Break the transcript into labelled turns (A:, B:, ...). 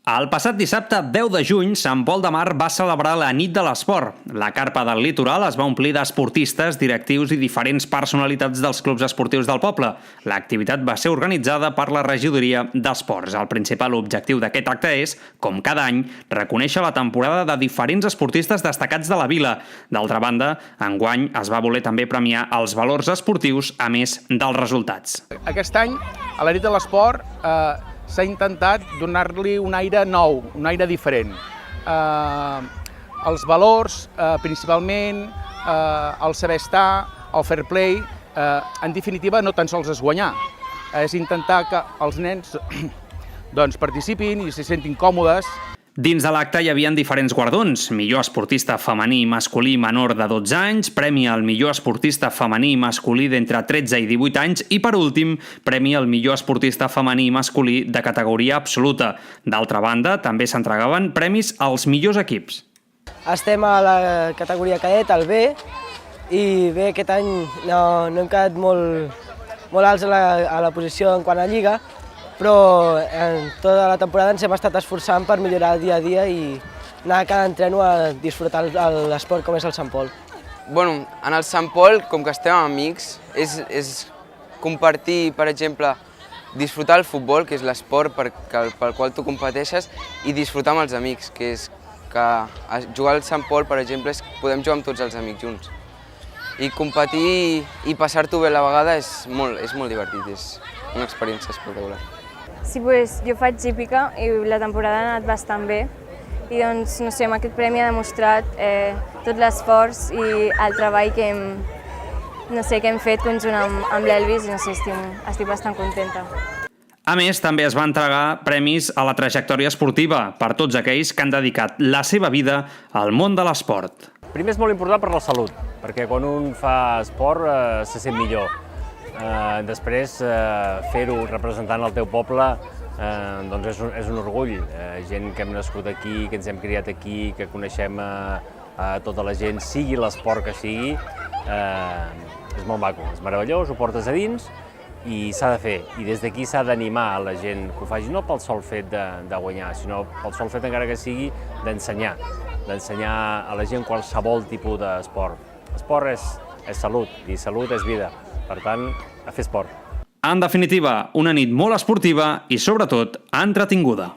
A: El passat dissabte 10 de juny, Sant Pol de Mar va celebrar la Nit de l'Esport. La carpa del litoral es va omplir d'esportistes, directius i diferents personalitats dels clubs esportius del poble. L'activitat va ser organitzada per la Regidoria d'Esports. El principal objectiu d'aquest acte és, com cada any, reconèixer la temporada de diferents esportistes destacats de la vila. D'altra banda, enguany es va voler també premiar els valors esportius a més dels resultats.
B: Aquest any, a la Nit de l'Esport, s'ha intentat donar-li un aire nou, un aire diferent. Els valors, principalment, el saber estar, el fair play, en definitiva no tan sols és guanyar, és intentar que els nens participin i se sentin còmodes.
A: Dins de l'acte hi havia diferents guardons: millor esportista femení i masculí menor de 12 anys, premi al millor esportista femení i masculí d'entre 13 i 18 anys i, per últim, premi al millor esportista femení i masculí de categoria absoluta. D'altra banda, també s'entregaven premis als millors equips.
C: Estem a la categoria cadet, al B, i bé, aquest any no hem quedat molt alts a la posició en quant a lliga, però en tota la temporada ens hem estat esforçant per millorar dia a dia i anar a cada entreno a disfrutar l'esport com és el Sant Pol.
D: Bueno, en el Sant Pol, com que estem amics, és compartir, per exemple, disfrutar el futbol, que és l'esport pel qual tu competeixes, i disfrutar amb els amics, que és que jugar al Sant Pol, per exemple, podem jugar amb tots els amics junts. I competir i passar-t'ho bé a la vegada és molt divertit, és una experiència espectacular.
E: Sí, doncs jo faig hípica i la temporada ha anat bastant bé i doncs, no sé, amb aquest premi ha demostrat tot l'esforç i el treball que hem fet conjunt amb l'Elvis i no sé, estic bastant contenta.
A: A més, també es va entregar premis a la trajectòria esportiva per tots aquells que han dedicat la seva vida al món de l'esport.
F: Primer és molt important per la salut, perquè quan un fa esport se sent millor. Després, fer-ho representant el teu poble doncs és un orgull. Gent que hem nascut aquí, que ens hem criat aquí, que coneixem tota la gent, sigui l'esport que sigui, és molt maco, és meravellós, ho portes a dins i s'ha de fer. I des d'aquí s'ha d'animar a la gent que ho faci, no pel sol fet de guanyar, sinó pel sol fet, encara que sigui, d'ensenyar a la gent qualsevol tipus d'esport. Esport és salut i salut és vida. Per tant, a fer esport.
A: En definitiva, una nit molt esportiva i, sobretot, entretinguda.